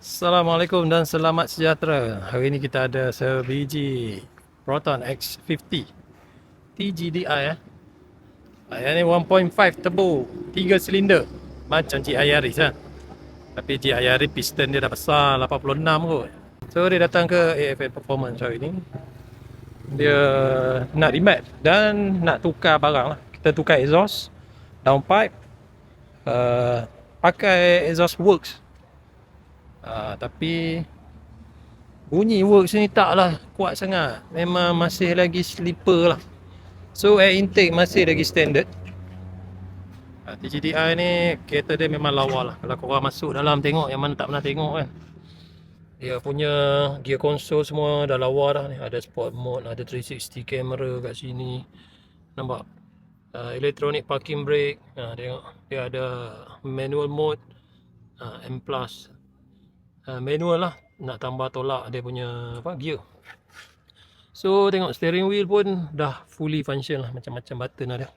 Assalamualaikum dan selamat sejahtera. Hari ini kita ada sebiji Proton X50 TGDI Yang ni 1.5 turbo, 3 silinder. Macam GI Yaris lah. Tapi GI Yaris piston dia dah besar 86 kot. So dia datang ke AFN Performance hari ni. Dia nak remap dan nak tukar barang lah. Kita tukar exhaust, downpipe, pakai exhaust works. Tapi bunyi works ni taklah kuat sangat. Memang masih lagi slipper lah. So air intake masih lagi standard. TGDI ni kereta dia memang lawa lah. Kalau korang masuk dalam tengok, yang mana tak pernah tengok kan, dia punya gear console semua dah lawa dah ni. Ada sport mode, ada 360 camera kat sini. Nampak? Electronic parking brake. Tengok, dia ada manual mode, M+. Manual lah, nak tambah tolak dia punya gear. So tengok steering wheel pun dah fully function lah, macam-macam button ada.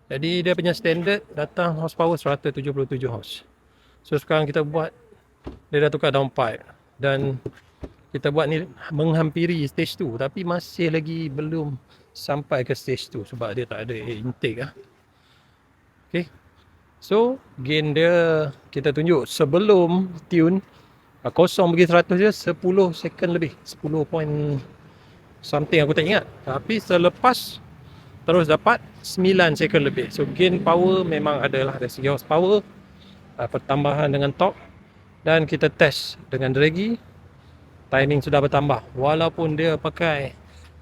Jadi dia punya standard datang horsepower 177 horse. So sekarang kita buat, dia dah tukar downpipe dan kita buat ni menghampiri stage 2, tapi masih lagi belum sampai ke stage 2 sebab dia tak ada intake lah. Okay, so gain dia kita tunjuk sebelum tune, 0 pergi 100 je 10 second lebih, 10 point something aku tak ingat. Tapi selepas terus dapat 9 second lebih. So gain power memang adalah dari segi horsepower, pertambahan dengan torque. Dan kita test dengan draggy, timing sudah bertambah. Walaupun dia pakai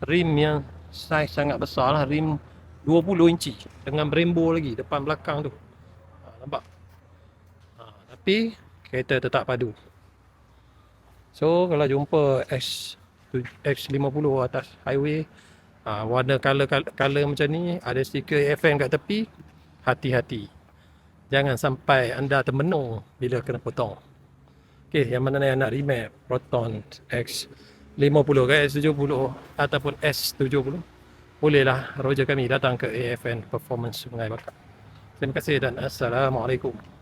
rim yang saiz sangat besar lah, rim 20 inci dengan Brembo lagi depan belakang tu. Nampak? Tapi kereta tetap padu. So kalau jumpa X50 atas highway, warna color macam ni, ada stiker AFN kat tepi, hati-hati. Jangan sampai anda termenung bila kena potong. Okay, yang mana yang nak remap Proton X50 ke S70 ataupun S70, bolehlah roja kami datang ke AFN Performance Sungai Bakar. Terima kasih dan Assalamualaikum.